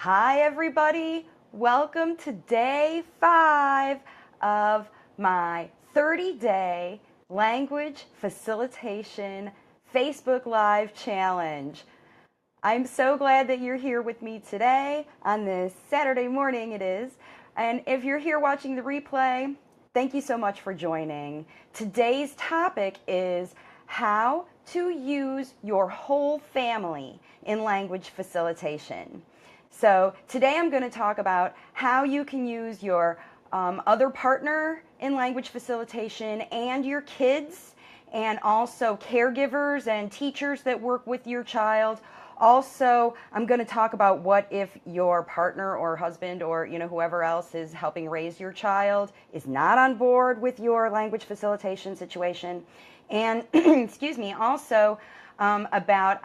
Hi everybody, welcome to day 5 of my 30-day language facilitation Facebook Live challenge. I'm so glad that you're here with me today on this Saturday morning it is, and if you're here watching the replay, thank you so much for joining. Today's topic is how to use your whole family in language facilitation. So today I'm going to talk about how you can use your other partner in language facilitation and your kids, and also caregivers and teachers that work with your child. Also, I'm going to talk about what if your partner or husband or whoever else is helping raise your child is not on board with your language facilitation situation. And excuse me, also about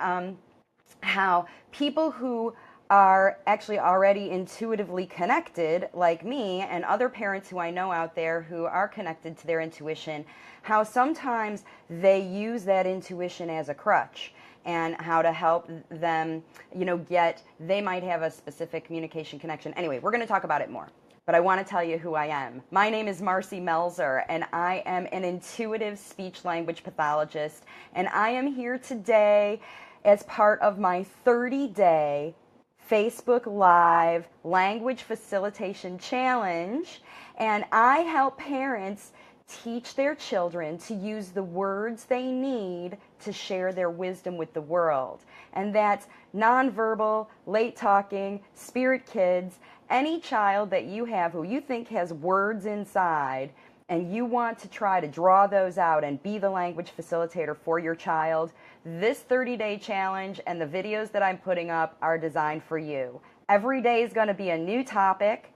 how people who are actually already intuitively connected, like me and other parents who I know out there who are connected to their intuition, how sometimes they use that intuition as a crutch, and how to help them, they might have a specific communication connection. Anyway, we're going to talk about it more. But I want to tell you who I am. My name is Marcy Melzer, and I am an intuitive speech language pathologist, and I am here today as part of my 30-day Facebook Live Language Facilitation Challenge, and I help parents teach their children to use the words they need to share their wisdom with the world. And that's nonverbal, late talking, spirit kids, any child that you have who you think has words inside, and you want to try to draw those out and be the language facilitator for your child, this 30-day challenge and the videos that I'm putting up are designed for you. Every day is going to be a new topic,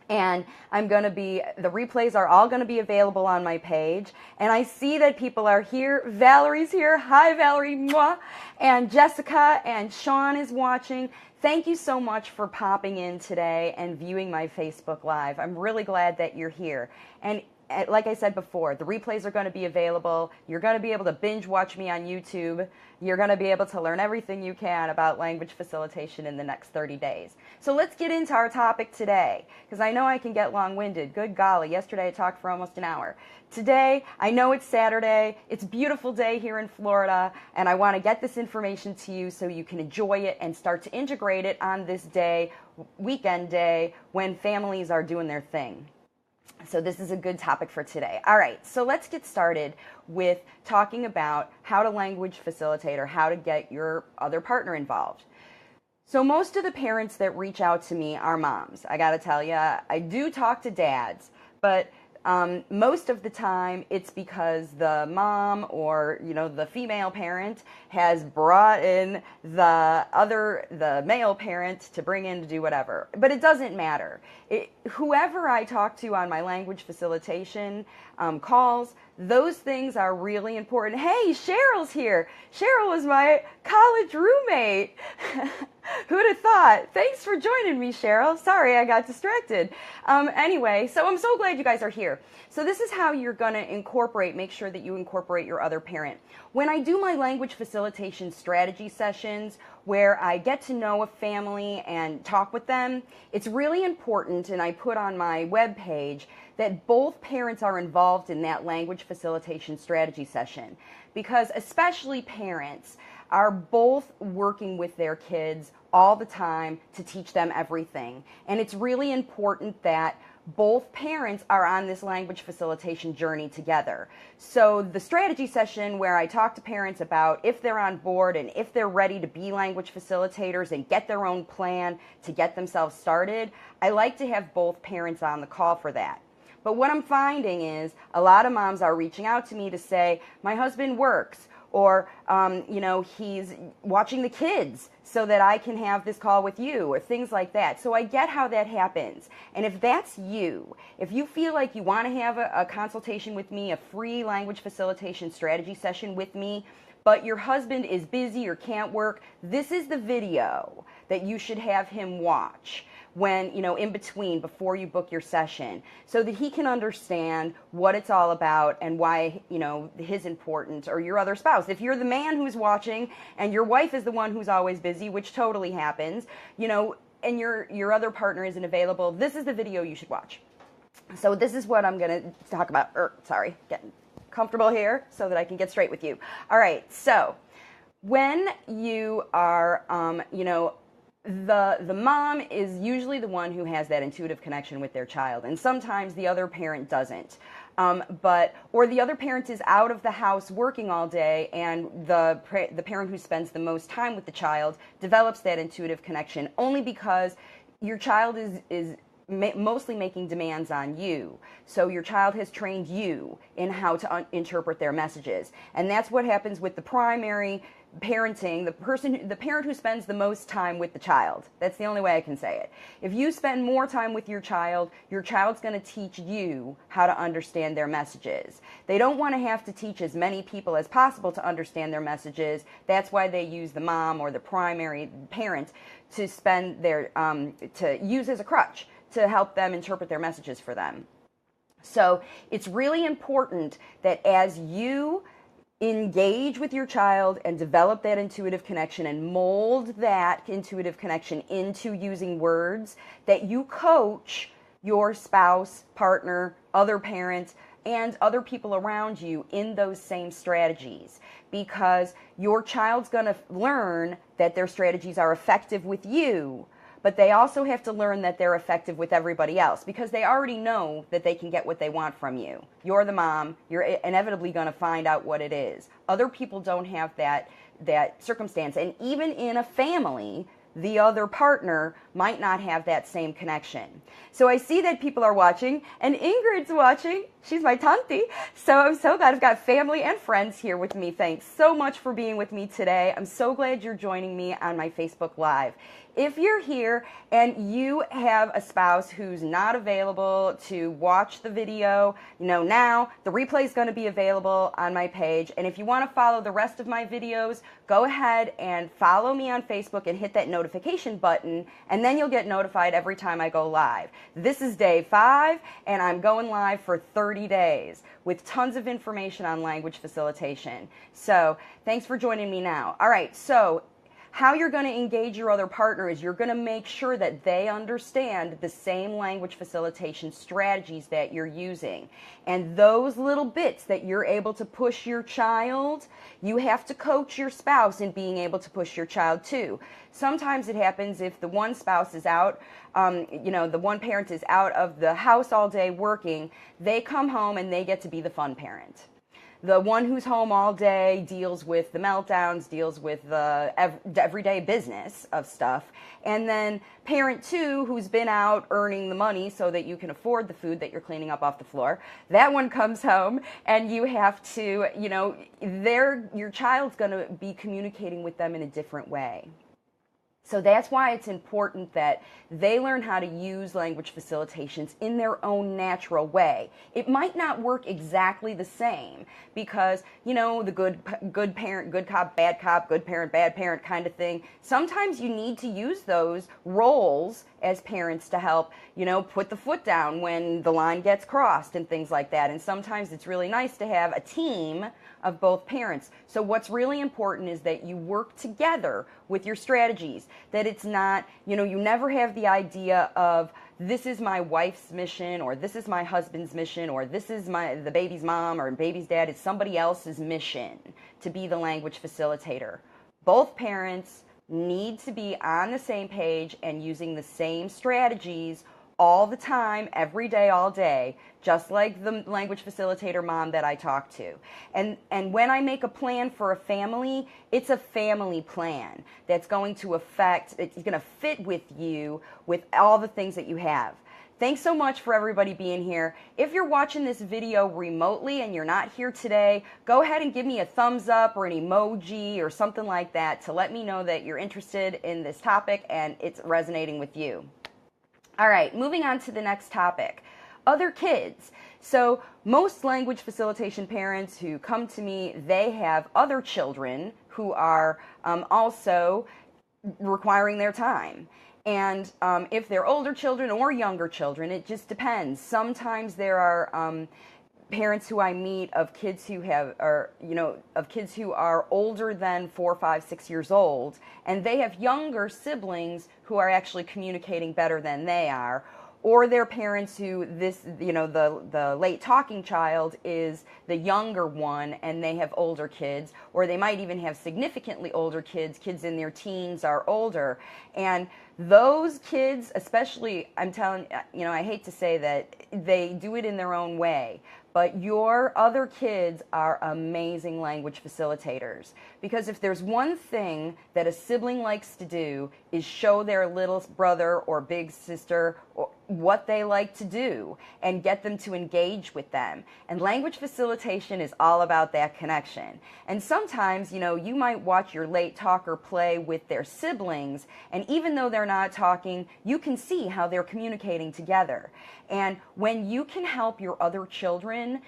and the replays are all going to be available on my page. And I see that people are here. Valerie's here. Hi, Valerie. Mwah. And Jessica and Sean is watching. Thank you so much for popping in today and viewing my Facebook Live. I'm really glad that you're here. And like I said before, the replays are going to be available. You're going to be able to binge watch me on YouTube. You're going to be able to learn everything you can about language facilitation in the next 30 days. So let's get into our topic today, because I know I can get long-winded. Good golly, yesterday I talked for almost an hour. Today, I know it's Saturday, it's a beautiful day here in Florida, and I want to get this information to you so you can enjoy it and start to integrate it on this day, weekend day, when families are doing their thing. So this is a good topic for today. All right, so let's get started with talking about how to language facilitate, or how to get your other partner involved. So most of the parents that reach out to me are moms. I got to tell you, I do talk to dads, but most of the time it's because the mom or the female parent has brought in the male parent to bring in to do whatever. But it doesn't matter. Whoever I talk to on my language facilitation calls, those things are really important. Hey, Cheryl's here. Cheryl was my college roommate. Who'd have thought? Thanks for joining me, Cheryl. Sorry, I got distracted. Anyway, so I'm so glad you guys are here. So this is how you're going to make sure that you incorporate your other parent. When I do my language facilitation strategy sessions, where I get to know a family and talk with them, it's really important, and I put on my webpage, that both parents are involved in that language facilitation strategy session, because especially parents are both working with their kids all the time to teach them everything. And it's really important that both parents are on this language facilitation journey together. So the strategy session, where I talk to parents about if they're on board and if they're ready to be language facilitators and get their own plan to get themselves started, I like to have both parents on the call for that. But what I'm finding is a lot of moms are reaching out to me to say, my husband works, or he's watching the kids so that I can have this call with you, or things like that. So I get how that happens. And if that's you, if you feel like you want to have a consultation with me, a free language facilitation strategy session with me, but your husband is busy or can't work, this is the video that you should have him watch when, in between, before you book your session, so that he can understand what it's all about and why, his important, or your other spouse. If you're the man who's watching and your wife is the one who's always busy, which totally happens, and your other partner isn't available, this is the video you should watch. So this is what I'm going to talk about. Getting comfortable here so that I can get straight with you. All right, so when you are, the mom is usually the one who has that intuitive connection with their child, and sometimes the other parent doesn't. Or the other parent is out of the house working all day, and the parent who spends the most time with the child develops that intuitive connection only because your child is mostly making demands on you. So your child has trained you in how to interpret their messages. And that's what happens with the primary parenting, the parent who spends the most time with the child. That's the only way I can say it. If you spend more time with your child's going to teach you how to understand their messages. They don't want to have to teach as many people as possible to understand their messages. That's why they use the mom or the primary parent to spend to use as a crutch to help them interpret their messages for them. So it's really important that as you engage with your child and develop that intuitive connection and mold that intuitive connection into using words, that you coach your spouse, partner, other parents, and other people around you in those same strategies, because your child's going to learn that their strategies are effective with you, but they also have to learn that they're effective with everybody else, because they already know that they can get what they want from you. You're the mom. You're inevitably going to find out what it is. Other people don't have that circumstance. And even in a family, the other partner might not have that same connection. So I see that people are watching, and Ingrid's watching. She's my tanti. So I'm so glad I've got family and friends here with me. Thanks so much for being with me today. I'm so glad you're joining me on my Facebook Live. If you're here and you have a spouse who's not available to watch the video, now the replay is going to be available on my page. And if you want to follow the rest of my videos, go ahead and follow me on Facebook and hit that notification button, and then you'll get notified every time I go live. This is day 5, and I'm going live for 30 days with tons of information on language facilitation. So thanks for joining me now. All right, so how you're going to engage your other partner is you're going to make sure that they understand the same language facilitation strategies that you're using. And those little bits that you're able to push your child, you have to coach your spouse in being able to push your child too. Sometimes it happens if the one spouse is out, the one parent is out of the house all day working, they come home and they get to be the fun parent. The one who's home all day deals with the meltdowns, deals with the everyday business of stuff. And then parent 2, who's been out earning the money so that you can afford the food that you're cleaning up off the floor, that one comes home and you have to, your child's going to be communicating with them in a different way. So that's why it's important that they learn how to use language facilitations in their own natural way. It might not work exactly the same because, the good parent, good cop, good parent, bad parent kind of thing. Sometimes you need to use those roles as parents to help, put the foot down when the line gets crossed and things like that. And sometimes it's really nice to have a team of both parents. So what's really important is that you work together with your strategies, that it's not, you never have the idea of this is my wife's mission, or this is my husband's mission, or this is the baby's mom or baby's dad. It's somebody else's mission to be the language facilitator. Both parents need to be on the same page and using the same strategies all the time, every day, all day, just like the language facilitator mom that I talk to. And when I make a plan for a family, it's a family plan that's going to it's going to fit with you with all the things that you have. Thanks so much for everybody being here. If you're watching this video remotely and you're not here today, go ahead and give me a thumbs up or an emoji or something like that to let me know that you're interested in this topic and it's resonating with you. All right, moving on to the next topic, other kids. So most language facilitation parents who come to me, they have other children who are also requiring their time. And if they're older children or younger children, it just depends. Sometimes there are parents who I meet of kids who of kids who are older than 4, 5, 6 years old, and they have younger siblings who are actually communicating better than they are, or their parents who the late talking child is the younger one and they have older kids, or they might even have significantly older kids in their teens are older. And those kids, especially, I'm telling I hate to say that they do it in their own way, but your other kids are amazing language facilitators. Because if there's one thing that a sibling likes to do is show their little brother or big sister what they like to do and get them to engage with them. And language facilitation is all about that connection. And sometimes, you might watch your late talker play with their siblings, and even though they're not talking, you can see how they're communicating together. And when you can help your other children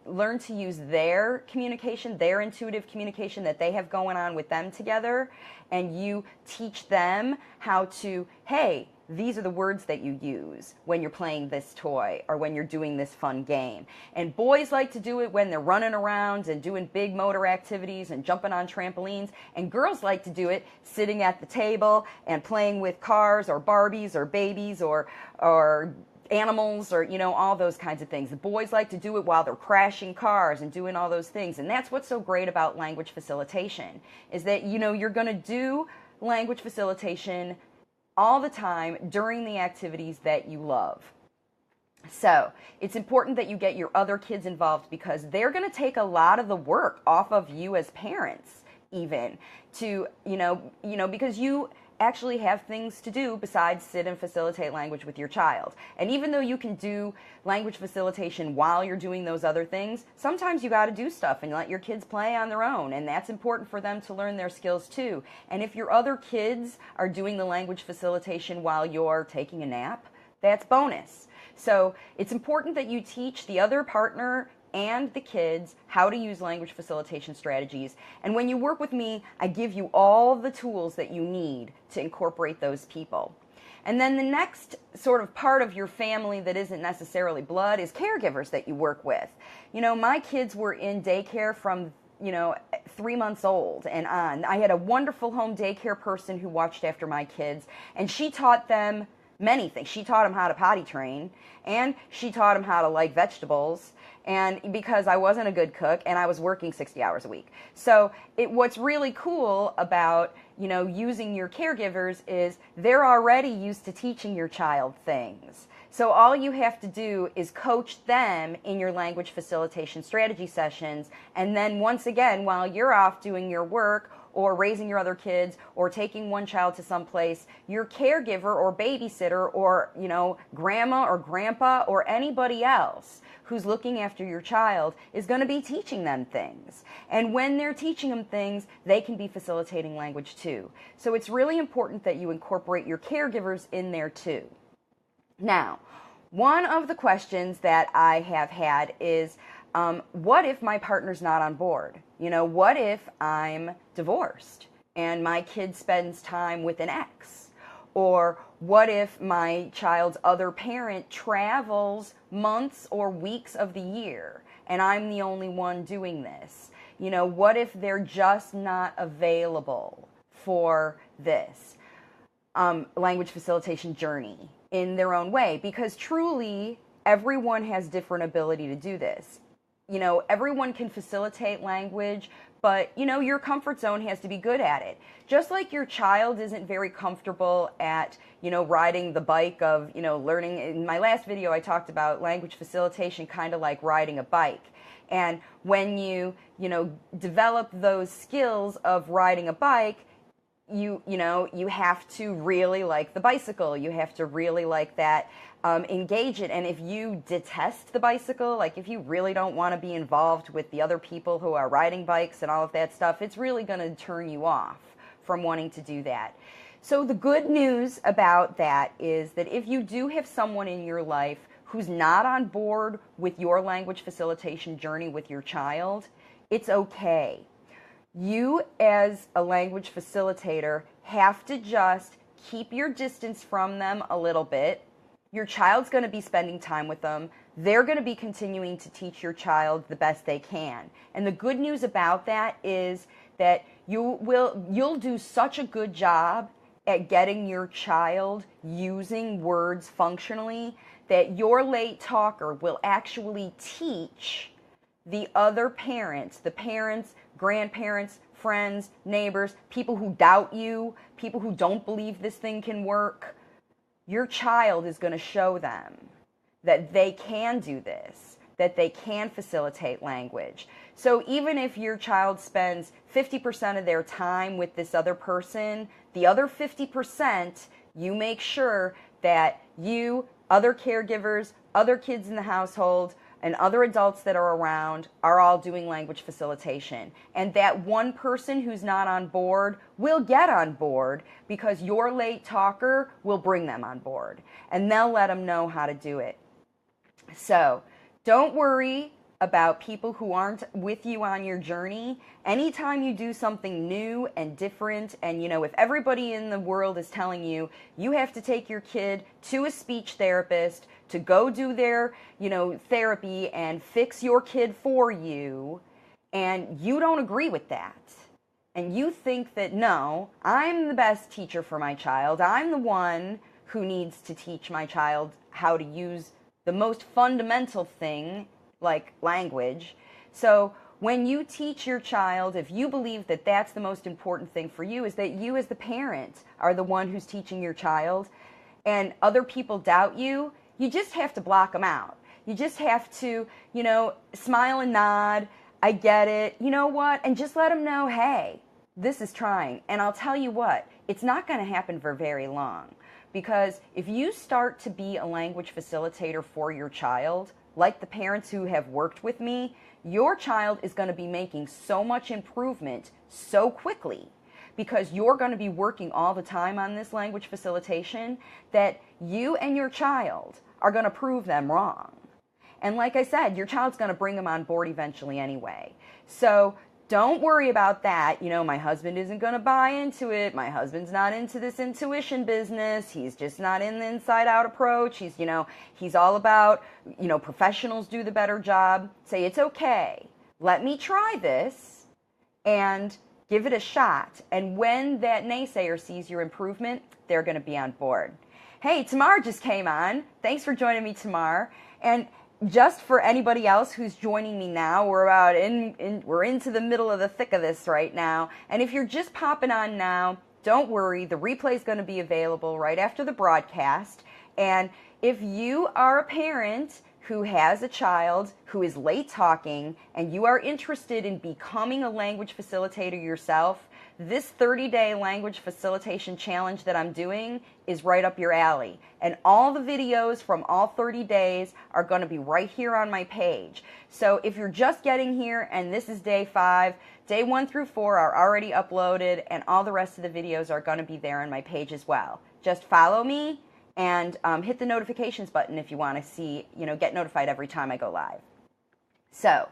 learn to use their communication, their intuitive communication that they have going on with them together, and you teach them how to, hey, these are the words that you use when you're playing this toy or when you're doing this fun game. And boys like to do it when they're running around and doing big motor activities and jumping on trampolines. And girls like to do it sitting at the table and playing with cars or Barbies or babies or animals or, all those kinds of things. The boys like to do it while they're crashing cars and doing all those things. And that's what's so great about language facilitation, is that, you're going to do language facilitation all the time during the activities that you love. So it's important that you get your other kids involved, because they're going to take a lot of the work off of you as parents, even to, because you actually have things to do besides sit and facilitate language with your child. And even though you can do language facilitation while you're doing those other things, sometimes you got to do stuff and let your kids play on their own, and that's important for them to learn their skills too. And if your other kids are doing the language facilitation while you're taking a nap, that's bonus. So it's important that you teach the other partner and the kids how to use language facilitation strategies. And when you work with me, I give you all the tools that you need to incorporate those people. And then the next sort of part of your family that isn't necessarily blood is caregivers that you work with. My kids were in daycare from 3 months old and on. I had a wonderful home daycare person who watched after my kids, and she taught them many things. She taught them how to potty train, and she taught them how to like vegetables, and because I wasn't a good cook and I was working 60 hours a week. So what's really cool about, using your caregivers is they're already used to teaching your child things. So all you have to do is coach them in your language facilitation strategy sessions, and then once again, while you're off doing your work or raising your other kids or taking one child to someplace, your caregiver or babysitter or, grandma or grandpa or anybody else who's looking after your child is going to be teaching them things. And when they're teaching them things, they can be facilitating language too. So it's really important that you incorporate your caregivers in there too. Now, one of the questions that I have had is, what if my partner's not on board? What if I'm divorced and my kid spends time with an ex? Or what if my child's other parent travels months or weeks of the year and I'm the only one doing this? What if they're just not available for this language facilitation journey in their own way? Because truly, everyone has different ability to do this. Everyone can facilitate language, but, your comfort zone has to be good at it. Just like your child isn't very comfortable at, riding the bike of, learning. In my last video, I talked about language facilitation kind of like riding a bike. And when you develop those skills of riding a bike, you have to really like the bicycle. You have to really like that, engage it. And if you detest the bicycle, like if you really don't want to be involved with the other people who are riding bikes and all of that stuff, it's really going to turn you off from wanting to do that. So the good news about that is that if you do have someone in your life who's not on board with your language facilitation journey with your child, it's okay. You, as a language facilitator, have to just keep your distance from them a little bit. Your child's going to be spending time with them. they're going to be continuing to teach your child the best they can. And the good news about that is that you'll do such a good job at getting your child using words functionally that your late talker will actually teach the other parents, the parents, grandparents, friends, neighbors, people who doubt you, people who don't believe this thing can work. Your child is going to show them that they can do this, that they can facilitate language. So even if your child spends 50% of their time with this other person, the other 50%, you make sure that you, other caregivers, other kids in the household, and other adults that are around are all doing language facilitation. And that one person who's not on board will get on board because your late talker will bring them on board. And they'll let them know how to do it. So don't worry about people who aren't with you on your journey. Anytime you do something new and different, and if everybody in the world is telling you you have to take your kid to a speech therapist to go do their therapy and fix your kid for you, and you don't agree with that, and you think that, no, I'm the best teacher for my child, I'm the one who needs to teach my child how to use the most fundamental thing like language. So when you teach your child, if you believe that that's the most important thing for you, is that you as the parent are the one who's teaching your child, and other people doubt you, you just have to block them out. You just have to, smile and nod, I get it, you know what, and just let them know, hey, this is trying. And I'll tell you what, it's not going to happen for very long, because if you start to be a language facilitator for your child, like the parents who have worked with me, your child is going to be making so much improvement so quickly because you're going to be working all the time on this language facilitation that you and your child are going to prove them wrong. And like I said, your child's going to bring them on board eventually anyway. So don't worry about that. My husband isn't going to buy into it. My husband's not into this intuition business. He's just not in the inside-out approach. He's all about, professionals do the better job. Say, it's okay. Let me try this and give it a shot. And when that naysayer sees your improvement, they're going to be on board. Hey, Tamar just came on. Thanks for joining me, Tamar. And just for anybody else who's joining me now, we're into the middle of the thick of this right now. And if you're just popping on now, don't worry. The replay is going to be available right after the broadcast. And if you are a parent who has a child who is late talking and you are interested in becoming a language facilitator yourself, this 30-day language facilitation challenge that I'm doing is right up your alley. And all the videos from all 30 days are going to be right here on my page. So if you're just getting here and this is day 5, day 1 through 4 are already uploaded, and all the rest of the videos are going to be there on my page as well. Just follow me and hit the notifications button if you want to see, get notified every time I go live. So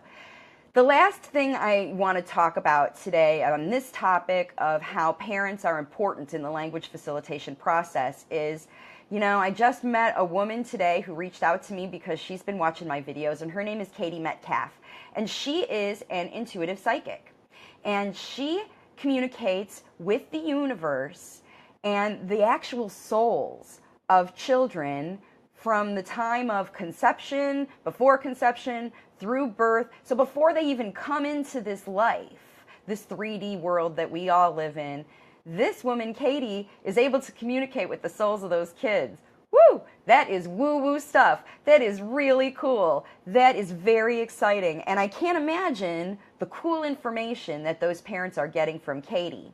the last thing I want to talk about today on this topic of how parents are important in the language facilitation process is, I just met a woman today who reached out to me because she's been watching my videos, and her name is Metcalf, and she is an intuitive psychic, and she communicates with the universe and the actual souls of children from the time of conception, before conception, through birth. So before they even come into this life, this 3D world that we all live in, this woman, Katie, is able to communicate with the souls of those kids. Woo! That is woo-woo stuff. That is really cool. That is very exciting. And I can't imagine the cool information that those parents are getting from Katie.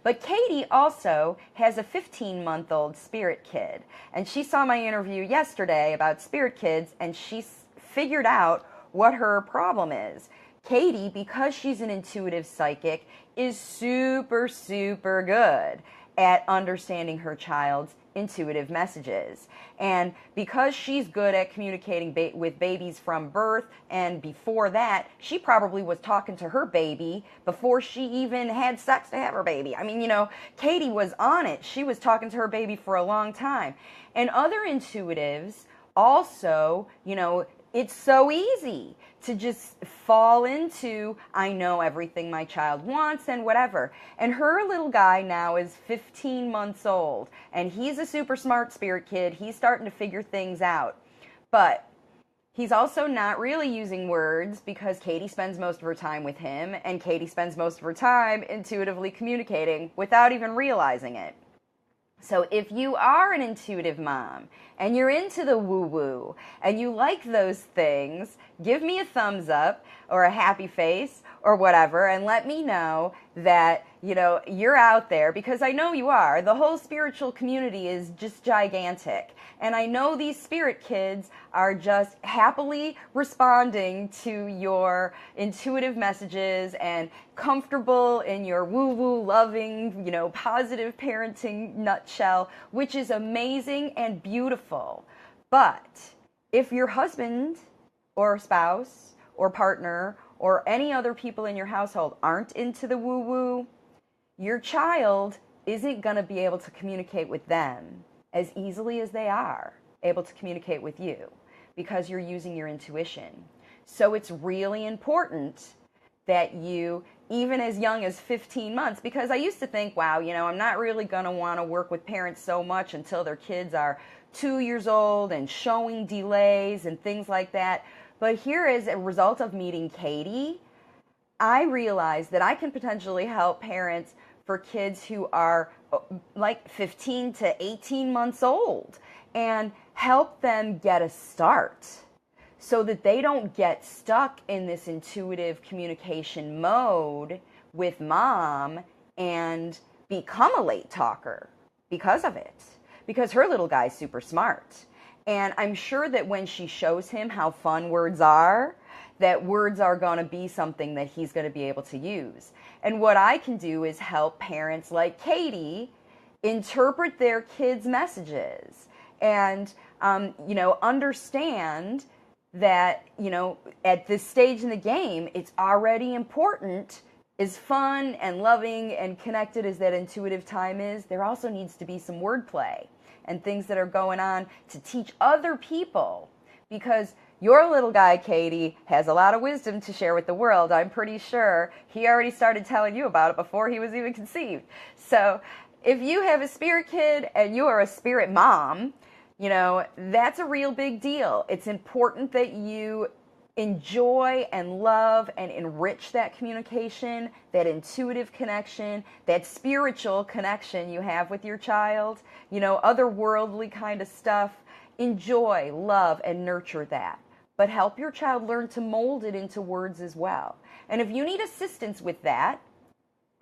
But Katie also has a 15-month-old spirit kid. And she saw my interview yesterday about spirit kids, and she figured out what her problem is. Katie, because she's an intuitive psychic, is super, super good at understanding her child's intuitive messages. And because she's good at communicating with babies from birth, and before that, she probably was talking to her baby before she even had sex to have her baby. I mean, Katie was on it. She was talking to her baby for a long time. And other intuitives also, it's so easy to just fall into, I know everything my child wants and whatever. And her little guy now is 15 months old, and he's a super smart spirit kid. He's starting to figure things out. But he's also not really using words because Katie spends most of her time with him, and Katie spends most of her time intuitively communicating without even realizing it. So if you are an intuitive mom and you're into the woo-woo and you like those things, give me a thumbs up or a happy face or whatever, and let me know that, you know, you're out there, because I know you are. The whole spiritual community is just gigantic. And I know these spirit kids are just happily responding to your intuitive messages and comfortable in your woo-woo loving, you know, positive parenting nutshell, which is amazing and beautiful. But if your husband or spouse or partner or any other people in your household aren't into the woo-woo, your child isn't going to be able to communicate with them as easily as they are able to communicate with you, because you're using your intuition. So it's really important that you, even as young as 15 months, because I used to think, wow, you know, I'm not really going to want to work with parents so much until their kids are 2 years old and showing delays and things like that. But here, as a result of meeting Katie, I realized that I can potentially help parents for kids who are like 15 to 18 months old and help them get a start so that they don't get stuck in this intuitive communication mode with mom and become a late talker because of it, because her little guy's super smart. And I'm sure that when she shows him how fun words are, that words are going to be something that he's going to be able to use. And what I can do is help parents like Katie interpret their kids' messages and, you know, understand that, you know, at this stage in the game, it's already important. As fun and loving and connected as that intuitive time is, there also needs to be some wordplay and things that are going on to teach other people, because your little guy, Katie, has a lot of wisdom to share with the world. I'm pretty sure he already started telling you about it before he was even conceived. So if you have a spirit kid and you are a spirit mom, you know, that's a real big deal. It's important that you enjoy and love and enrich that communication, that intuitive connection, that spiritual connection you have with your child, you know, otherworldly kind of stuff. Enjoy, love, and nurture that. But help your child learn to mold it into words as well. And if you need assistance with that,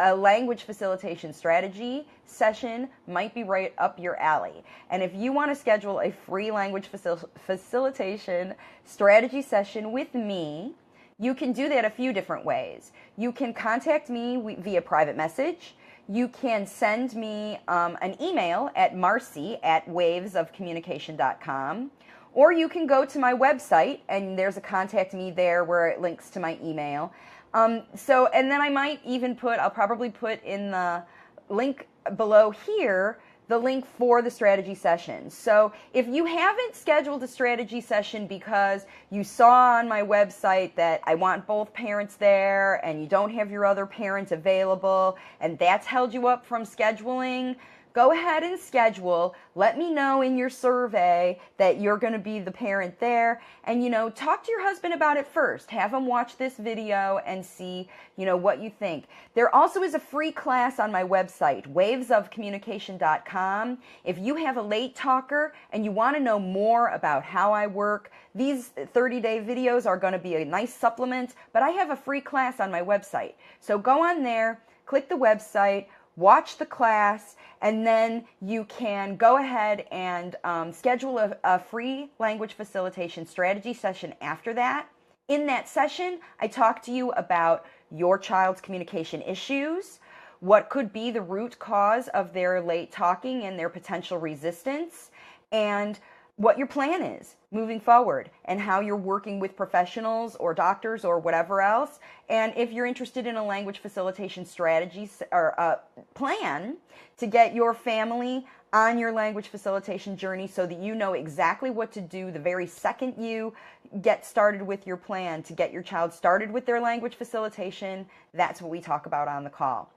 a language facilitation strategy session might be right up your alley. And if you want to schedule a free language facilitation strategy session with me, you can do that a few different ways. You can contact me via private message. You can send me an email at marcy@wavesofcommunication.com. Or you can go to my website, and there's a contact me there where it links to my email. And then I might even I'll probably put in the link below here, the link for the strategy session. So if you haven't scheduled a strategy session because you saw on my website that I want both parents there and you don't have your other parent available and that's held you up from scheduling, go ahead and schedule. Let me know in your survey that you're going to be the parent there. And, you know, talk to your husband about it first. Have him watch this video and see, you know, what you think. There also is a free class on my website, wavesofcommunication.com. If you have a late talker and you want to know more about how I work, these 30-day videos are going to be a nice supplement, but I have a free class on my website. So go on there, click the website, watch the class, and then you can go ahead and schedule a free language facilitation strategy session after that. In that session, I talk to you about your child's communication issues, what could be the root cause of their late talking and their potential resistance, and what your plan is moving forward and how you're working with professionals or doctors or whatever else. And if you're interested in a language facilitation strategy or plan to get your family on your language facilitation journey so that you know exactly what to do the very second you get started with your plan to get your child started with their language facilitation, that's what we talk about on the call.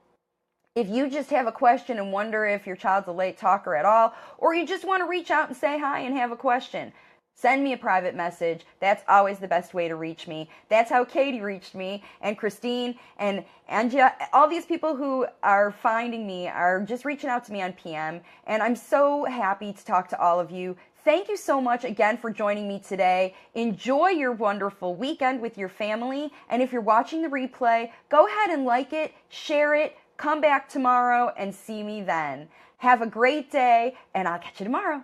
If you just have a question and wonder if your child's a late talker at all, or you just want to reach out and say hi and have a question, send me a private message. That's always the best way to reach me. That's how Katie reached me, and Christine and Angia. All these people who are finding me are just reaching out to me on PM, and I'm so happy to talk to all of you. Thank you so much again for joining me today. Enjoy your wonderful weekend with your family, and if you're watching the replay, go ahead and like it, share it, come back tomorrow and see me then. Have a great day, and I'll catch you tomorrow.